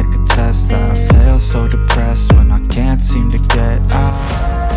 like a test that I fail, so depressed when I can't seem to get out.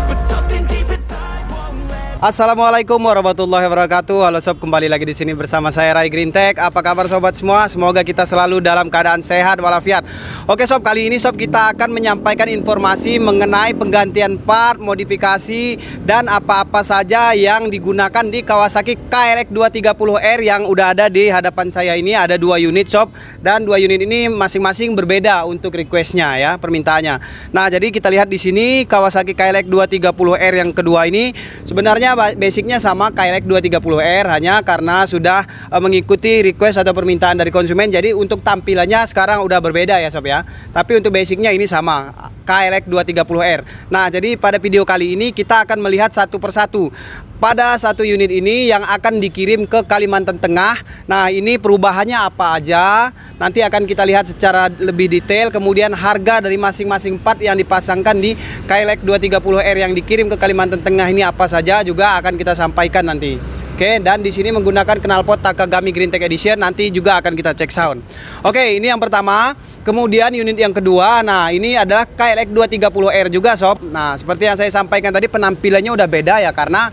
But something deep inside won't let. Assalamualaikum warahmatullahi wabarakatuh. Halo sob, kembali lagi di sini bersama saya Rai Greentech. Apa kabar sobat semua? Semoga kita selalu dalam keadaan sehat walafiat. Oke sob, kali ini sob kita akan menyampaikan informasi mengenai penggantian part, modifikasi dan apa-apa saja yang digunakan di Kawasaki KLX 230R yang udah ada di hadapan saya ini. Ada dua unit sob, dan dua unit ini masing-masing berbeda untuk requestnya ya, permintaannya. Nah, jadi kita lihat di sini Kawasaki KLX 230R yang kedua ini sebenarnya basicnya sama KLX 230R, hanya karena sudah mengikuti request atau permintaan dari konsumen. Jadi untuk tampilannya sekarang udah berbeda ya sob ya. Tapi untuk basicnya ini sama KLX 230R. Nah, jadi pada video kali ini kita akan melihat satu persatu pada satu unit ini yang akan dikirim ke Kalimantan Tengah. Nah, ini perubahannya apa aja nanti akan kita lihat secara lebih detail. Kemudian harga dari masing-masing part yang dipasangkan di KLX 230R yang dikirim ke Kalimantan Tengah ini apa saja juga akan kita sampaikan nanti. Oke, dan di sini menggunakan knalpot Takagami Greentech Edition, nanti juga akan kita cek sound. Oke, ini yang pertama. Kemudian unit yang kedua, nah ini adalah KLX 230R juga sob. Nah, seperti yang saya sampaikan tadi, penampilannya udah beda ya, karena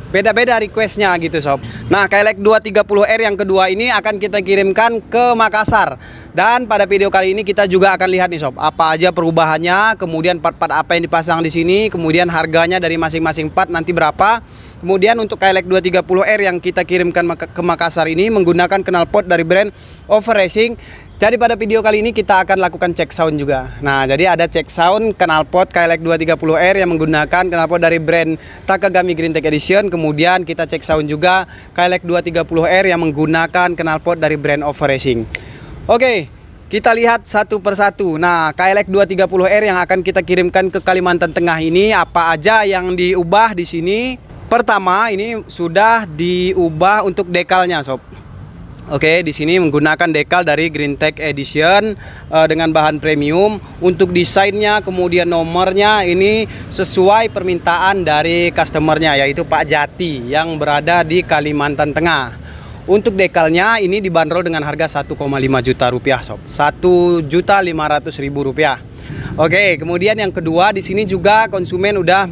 beda-beda requestnya gitu sob. Nah, KLX 230R yang kedua ini akan kita kirimkan ke Makassar. Dan pada video kali ini kita juga akan lihat nih sob, apa aja perubahannya, kemudian part-part apa yang dipasang di sini, kemudian harganya dari masing-masing part nanti berapa. Kemudian untuk KLX 230R yang kita kirimkan ke Makassar ini menggunakan knalpot dari brand Over Racing. Jadi pada video kali ini kita akan lakukan cek sound juga. Nah, jadi ada cek sound knalpot KLX 230R yang menggunakan knalpot dari brand Takagami Greentech Edition. Kemudian kita cek sound juga KLX 230R yang menggunakan knalpot dari brand Over Racing. Oke, kita lihat satu persatu. Nah, KLX 230R yang akan kita kirimkan ke Kalimantan Tengah ini apa aja yang diubah di sini? Pertama, ini sudah diubah untuk dekalnya sob. Oke, di sini menggunakan dekal dari Greentech Edition dengan bahan premium. Untuk desainnya, kemudian nomornya ini sesuai permintaan dari customernya, yaitu Pak Jati yang berada di Kalimantan Tengah. Untuk dekalnya ini dibanderol dengan harga 1,5 juta rupiah sob, 1.500.000 rupiah. Oke, kemudian yang kedua di sini juga konsumen udah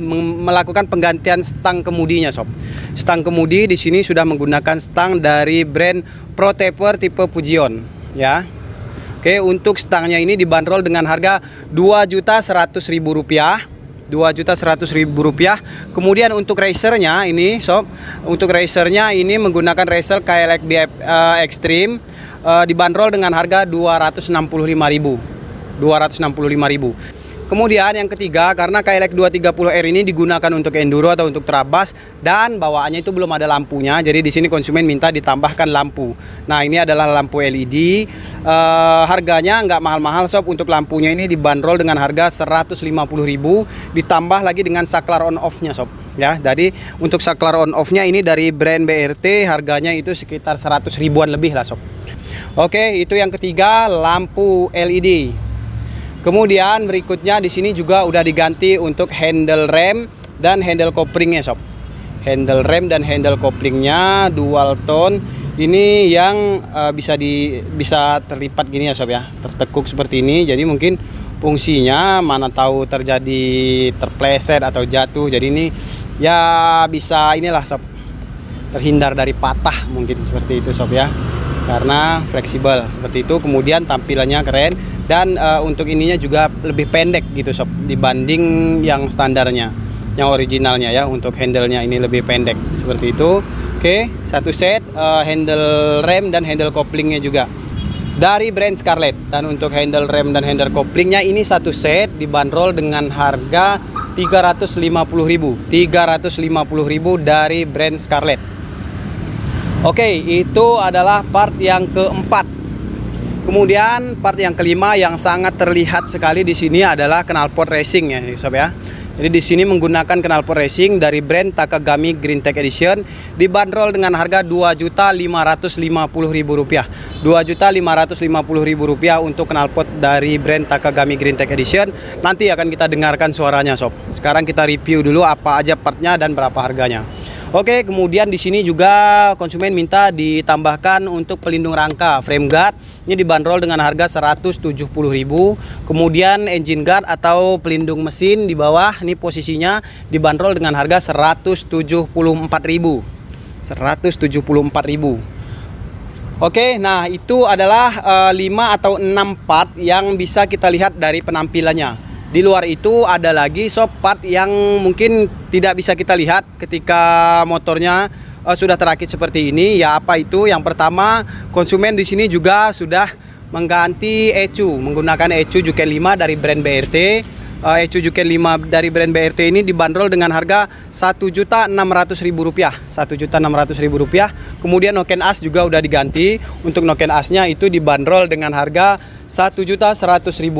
melakukan penggantian stang kemudinya sob. Stang kemudi di sini sudah menggunakan stang dari brand Pro Taper tipe Fujion ya. Oke, untuk stangnya ini dibanderol dengan harga 2.100.000 rupiah. 2.100.000 rupiah. Kemudian untuk racernya ini sob, untuk racernya ini menggunakan racer KLX BF Extreme, dibanderol dengan harga 265.000. Kemudian yang ketiga, karena KLX 230R ini digunakan untuk enduro atau untuk trabas dan bawaannya itu belum ada lampunya, jadi di sini konsumen minta ditambahkan lampu. Nah, ini adalah lampu LED. Harganya nggak mahal-mahal sob. Untuk lampunya ini dibanderol dengan harga 150.000, ditambah lagi dengan saklar on off-nya sob ya. Jadi untuk saklar on off-nya ini dari brand BRT, harganya itu sekitar 100 ribuan lebih lah sob. Oke, itu yang ketiga, lampu LED. Kemudian berikutnya di sini juga udah diganti untuk handle rem dan handle coupling-nya sob. Handle rem dan handle couplingnya dual tone. Ini yang bisa terlipat gini ya sob ya, tertekuk seperti ini. Jadi mungkin fungsinya mana tahu terjadi terpleset atau jatuh. Jadi ini ya bisa inilah sob, terhindar dari patah mungkin seperti itu sob ya, karena fleksibel seperti itu. Kemudian tampilannya keren dan untuk ininya juga lebih pendek gitu sob dibanding yang standarnya, yang originalnya ya. Untuk handle-nya ini lebih pendek seperti itu. Oke, satu set handle rem dan handle couplingnya juga dari brand Scarlett. Dan untuk handle rem dan handle couplingnya ini satu set dibanderol dengan harga 350.000 dari brand Scarlett. Oke, itu adalah part yang keempat. Kemudian part yang kelima yang sangat terlihat sekali di sini adalah knalpot racing ya sob ya. Jadi di sini menggunakan knalpot racing dari brand Takagami Greentech Edition, dibanderol dengan harga 2.550.000 rupiah. 2.550.000 rupiah untuk knalpot dari brand Takagami Greentech Edition. Nanti akan kita dengarkan suaranya sob. Sekarang kita review dulu apa aja partnya dan berapa harganya. Oke, kemudian di sini juga konsumen minta ditambahkan untuk pelindung rangka frame guard. Ini dibanderol dengan harga 170.000. Kemudian engine guard atau pelindung mesin di bawah ini posisinya dibanderol dengan harga 174.000. Oke, nah itu adalah 5 atau 6 part yang bisa kita lihat dari penampilannya. Di luar itu ada lagi sob part yang mungkin tidak bisa kita lihat ketika motornya sudah terakit seperti ini. Ya apa itu? Yang pertama, konsumen di sini juga sudah mengganti ECU menggunakan ECU Juken 5 dari brand BRT. ECU Juken 5 dari brand BRT ini dibanderol dengan harga Rp1.600.000. Rp1.600.000. Kemudian noken as juga udah diganti. Untuk noken asnya itu dibanderol dengan harga Rp1.100.000.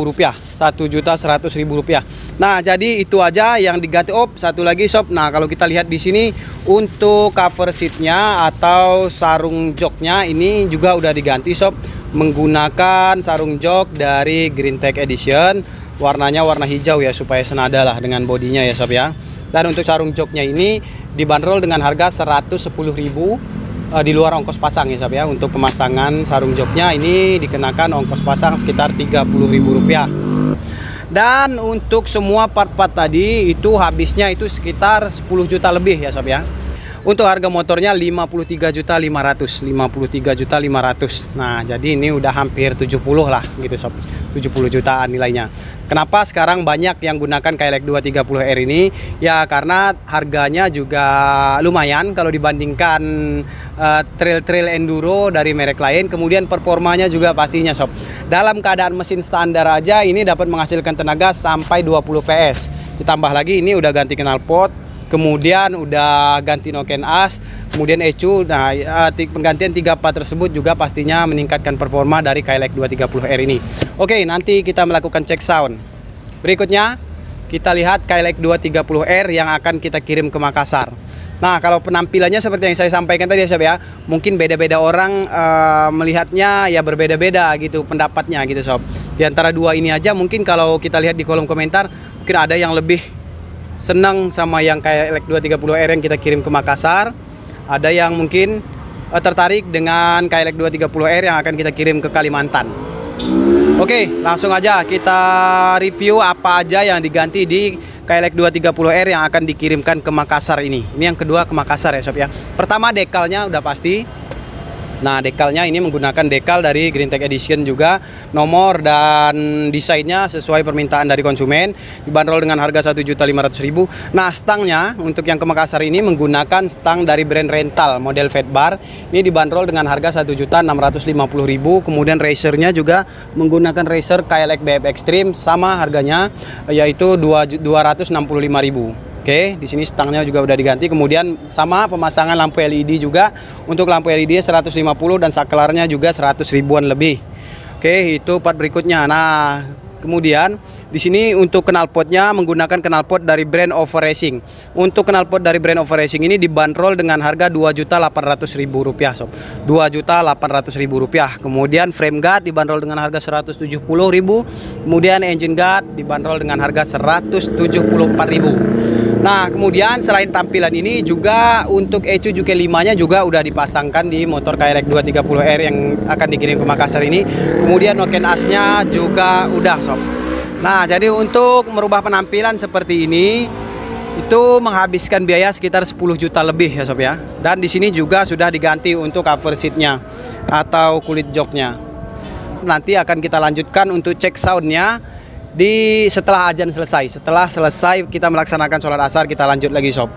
Rp1.100.000. Nah, jadi itu aja yang diganti. Oh, satu lagi sob. Nah, kalau kita lihat di sini untuk cover seatnya atau sarung joknya ini juga udah diganti sob, menggunakan sarung jok dari Greentech Edition. Warnanya warna hijau ya, supaya senada lah dengan bodinya ya sob ya. Dan untuk sarung joknya ini dibanderol dengan harga 110.000 di luar ongkos pasang ya sob ya. Untuk pemasangan sarung joknya ini dikenakan ongkos pasang sekitar Rp30.000. Dan untuk semua part-part tadi itu habisnya itu sekitar 10 juta lebih ya sob ya. Untuk harga motornya 53.500.000. Nah, jadi ini udah hampir 70 lah gitu sob. 70 jutaan nilainya. Kenapa sekarang banyak yang gunakan KLX 230R ini? Ya karena harganya juga lumayan kalau dibandingkan trail-trail enduro dari merek lain. Kemudian performanya juga pastinya sob. Dalam keadaan mesin standar aja ini dapat menghasilkan tenaga sampai 20 PS. Ditambah lagi ini udah ganti knalpot, kemudian udah ganti noken as, kemudian ECU. Nah, penggantian 3 part tersebut juga pastinya meningkatkan performa dari KLX 230R ini. Oke, nanti kita melakukan cek sound. Berikutnya kita lihat KLX 230R yang akan kita kirim ke Makassar. Nah, kalau penampilannya seperti yang saya sampaikan tadi ya sob ya, mungkin beda-beda orang melihatnya ya berbeda-beda gitu pendapatnya gitu sob. Di antara dua ini aja mungkin kalau kita lihat di kolom komentar mungkin ada yang lebih senang sama yang KLX 230R yang kita kirim ke Makassar. Ada yang mungkin tertarik dengan KLX 230R yang akan kita kirim ke Kalimantan. Oke, langsung aja kita review apa aja yang diganti di KLX 230R yang akan dikirimkan ke Makassar ini. Ini yang kedua ke Makassar ya sob ya. Pertama, dekalnya udah pasti. Nah, dekalnya ini menggunakan dekal dari Greentech Edition juga. Nomor dan desainnya sesuai permintaan dari konsumen. Dibanderol dengan harga Rp1.500.000. Nah, stangnya untuk yang ke Makassar ini menggunakan stang dari brand rental model fat bar. Ini dibanderol dengan harga Rp1.650.000. Kemudian racernya juga menggunakan racer KLX BF Extreme, sama harganya yaitu Rp265.000. Oke, di sini stangnya juga udah diganti. Kemudian sama pemasangan lampu LED juga. Untuk lampu LED 150 dan saklarnya juga 100 ribuan lebih. Oke, itu part berikutnya. Nah, kemudian di sini untuk knalpotnya menggunakan knalpot dari brand Over Racing. Untuk knalpot dari brand Over Racing ini dibanderol dengan harga Rp2.800.000 sob. Rp2.800.000. Kemudian frame guard dibanderol dengan harga Rp170.000. Kemudian engine guard dibanderol dengan harga Rp174.000. Nah, kemudian selain tampilan ini juga untuk ECU Juken 5-nya juga udah dipasangkan di motor KLX 230R yang akan dikirim ke Makassar ini. Kemudian noken asnya juga udah sob. Nah, jadi untuk merubah penampilan seperti ini itu menghabiskan biaya sekitar 10 juta lebih ya sob ya. Dan di sini juga sudah diganti untuk cover seatnya atau kulit joknya. Nanti akan kita lanjutkan untuk cek soundnya setelah azan selesai. Setelah selesai kita melaksanakan sholat asar, kita lanjut lagi sob.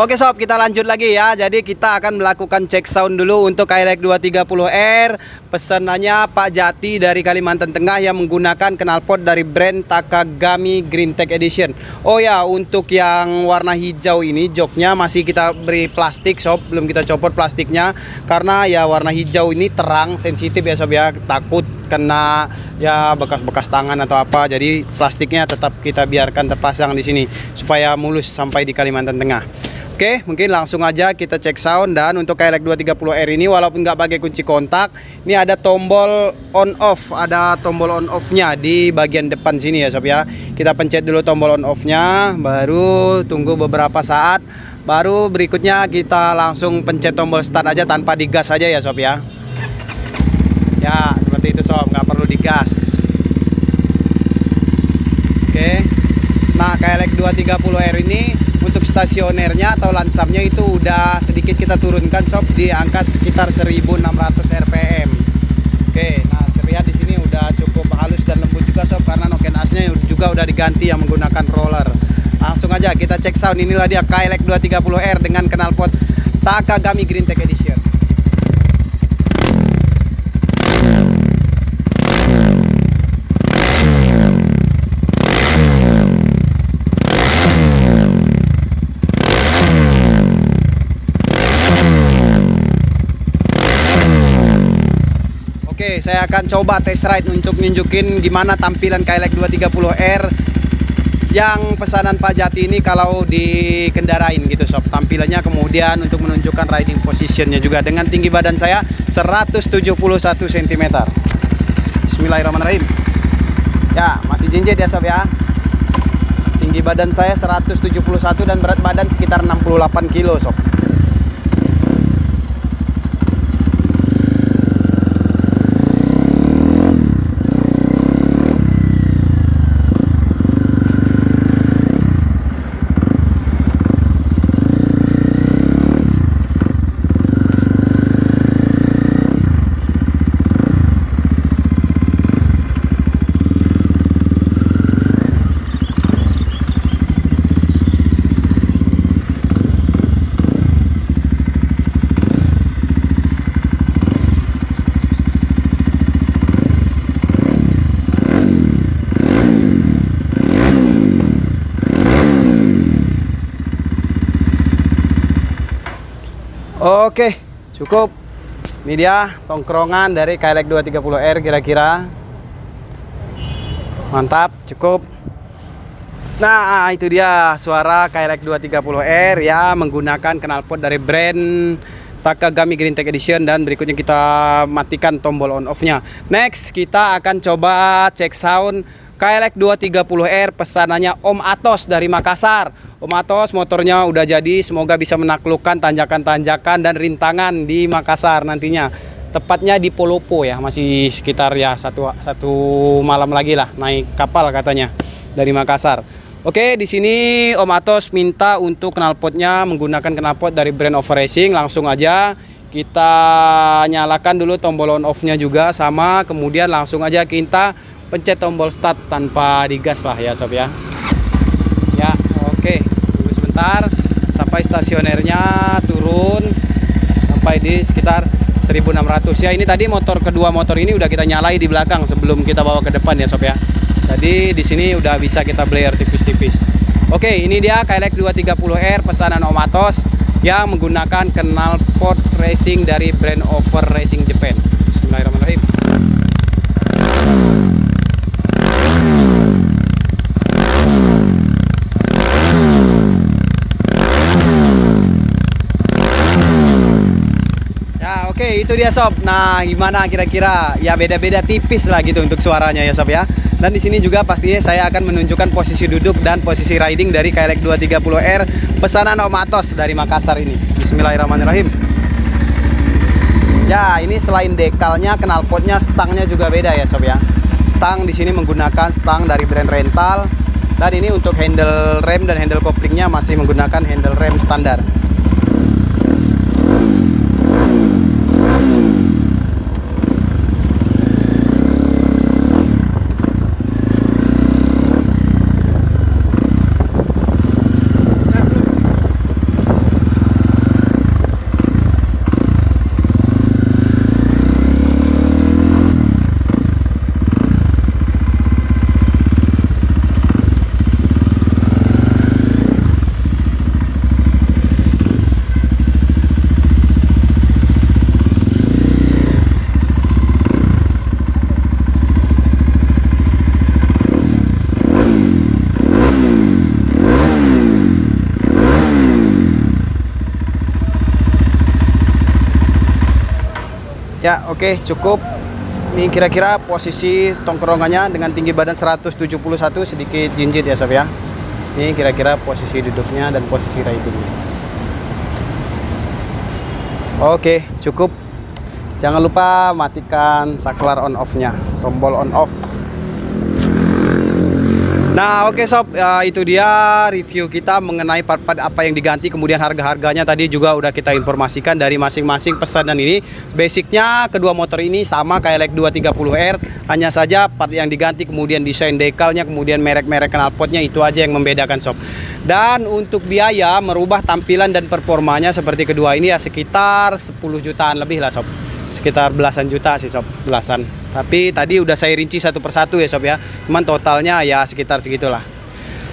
Oke sob, kita lanjut lagi ya. Jadi kita akan melakukan cek sound dulu untuk KLX 230R. Pesanannya Pak Jati dari Kalimantan Tengah yang menggunakan knalpot dari brand Takagami Greentech Edition. Oh ya, untuk yang warna hijau ini joknya masih kita beri plastik sob, belum kita copot plastiknya karena ya warna hijau ini terang, sensitif ya sob ya. Takut kena ya bekas-bekas tangan atau apa. Jadi plastiknya tetap kita biarkan terpasang di sini supaya mulus sampai di Kalimantan Tengah. Oke, mungkin langsung aja kita cek sound. Dan untuk KLX 230R ini walaupun nggak pakai kunci kontak, ini ada tombol on off, ada tombol on off-nya di bagian depan sini ya sob ya. Kita pencet dulu tombol on off-nya, baru tunggu beberapa saat, baru berikutnya kita langsung pencet tombol start aja tanpa digas aja ya sob ya. Ya, seperti itu sob, nggak perlu digas. Oke. Nah, KLX 230R ini untuk stasionernya atau lansamnya itu udah sedikit kita turunkan sob di angka sekitar 1600 rpm. Oke, nah terlihat di sini udah cukup halus dan lembut juga sob, karena noken asnya juga udah diganti yang menggunakan roller. Langsung aja kita cek sound. Inilah dia KLX 230R dengan knalpot Takagami Greentech Edition. Oke, saya akan coba test ride untuk nunjukin gimana tampilan KLX 230R yang pesanan Pak Jati ini kalau dikendarain gitu sob. Tampilannya kemudian untuk menunjukkan riding positionnya juga dengan tinggi badan saya 171 cm. Bismillahirrahmanirrahim. Ya, masih jinjit ya sob ya. Tinggi badan saya 171 dan berat badan sekitar 68 kilo sob. Oke, cukup. Ini dia tongkrongan dari KLX 230R kira-kira. Mantap, cukup. Nah, itu dia suara KLX 230R ya, menggunakan knalpot dari brand Takagami Greentech Edition. Dan berikutnya kita matikan tombol on off-nya. Next, kita akan coba cek sound KLX 230R pesanannya Om Atos dari Makassar. Om Atos, motornya udah jadi, semoga bisa menaklukkan tanjakan-tanjakan dan rintangan di Makassar nantinya. Tepatnya di Polopo ya, masih sekitar ya satu malam lagi lah naik kapal katanya dari Makassar. Oke, di sini Om Atos minta untuk knalpotnya menggunakan knalpot dari brand Over Racing. Langsung aja kita nyalakan dulu tombol on off-nya juga sama, kemudian langsung aja kita pencet tombol start tanpa digas lah ya sob ya. Ya, oke. Tunggu sebentar sampai stasionernya turun sampai di sekitar 1600 ya. Ini tadi kedua motor ini udah kita nyalai di belakang sebelum kita bawa ke depan ya sob ya. Tadi di sini udah bisa kita blare tipis-tipis. Oke, ini dia KLX 230R pesanan Om Atos yang menggunakan knalpot racing dari brand Over Racing Japan. Bismillahirrahmanirrahim. Oke, itu dia sob. Nah, gimana kira-kira? Ya beda-beda tipis lah gitu untuk suaranya ya sob ya. Dan di sini juga pastinya saya akan menunjukkan posisi duduk dan posisi riding dari KLX 230R pesanan Om Atos dari Makassar ini. Bismillahirrahmanirrahim. Ya, ini selain dekalnya, knalpotnya, stangnya juga beda ya sob ya. Stang di sini menggunakan stang dari brand Rental. Dan ini untuk handle rem dan handle koplingnya masih menggunakan handle rem standar. Ya, oke, cukup. Ini kira-kira posisi tongkrongannya dengan tinggi badan 171, sedikit jinjit ya sob ya. Ini kira-kira posisi duduknya dan posisi ridingnya. Oke, cukup. Jangan lupa matikan saklar on off-nya, tombol on off. Nah, oke sob, ya, itu dia review kita mengenai part-part apa yang diganti, kemudian harga-harganya tadi juga udah kita informasikan dari masing-masing pesanan ini. Basicnya kedua motor ini sama kayak LEK 230R, hanya saja part yang diganti, kemudian desain dekalnya, kemudian merek-merek knalpotnya, itu aja yang membedakan sob. Dan untuk biaya merubah tampilan dan performanya seperti kedua ini ya sekitar 10 jutaan lebih lah sob. Sekitar belasan juta sih sob, belasan. Tapi tadi udah saya rinci satu persatu ya sob ya. Cuman totalnya ya sekitar segitulah.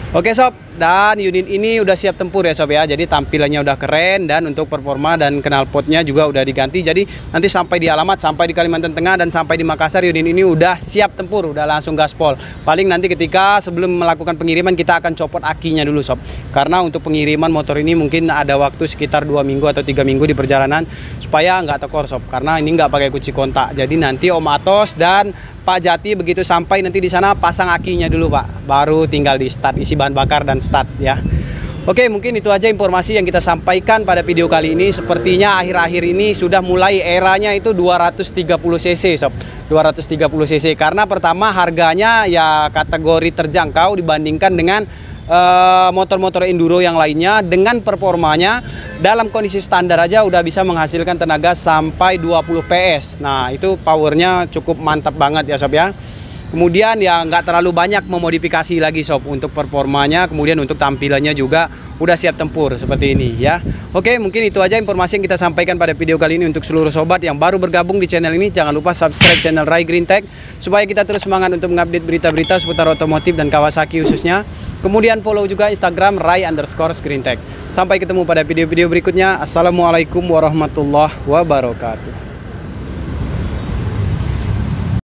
Oke sob, dan unit ini udah siap tempur ya sob ya. Jadi tampilannya udah keren dan untuk performa dan knalpotnya juga udah diganti. Jadi nanti sampai di alamat, sampai di Kalimantan Tengah dan sampai di Makassar, unit ini udah siap tempur, udah langsung gaspol. Paling nanti ketika sebelum melakukan pengiriman kita akan copot akinya dulu sob. Karena untuk pengiriman motor ini mungkin ada waktu sekitar 2 minggu atau 3 minggu di perjalanan supaya nggak tekor sob. Karena ini nggak pakai kunci kontak. Jadi nanti Om Atos dan Pak Jati begitu sampai nanti di sana pasang akinya dulu Pak, baru tinggal di start, isi bahan bakar dan start ya. Oke, mungkin itu aja informasi yang kita sampaikan pada video kali ini. Sepertinya akhir-akhir ini sudah mulai eranya itu 230 cc sob, 230 cc karena pertama harganya ya kategori terjangkau dibandingkan dengan motor-motor enduro yang lainnya. Dengan performanya dalam kondisi standar aja udah bisa menghasilkan tenaga sampai 20 PS. Nah itu powernya cukup mantap banget ya sob ya. Kemudian ya nggak terlalu banyak memodifikasi lagi sob untuk performanya, kemudian untuk tampilannya juga udah siap tempur seperti ini ya. Oke, mungkin itu aja informasi yang kita sampaikan pada video kali ini. Untuk seluruh sobat yang baru bergabung di channel ini, jangan lupa subscribe channel Rai Green Tech supaya kita terus semangat untuk mengupdate berita-berita seputar otomotif dan Kawasaki khususnya. Kemudian follow juga Instagram Rai_Green Tech. Sampai ketemu pada video-video berikutnya. Assalamualaikum warahmatullahi wabarakatuh.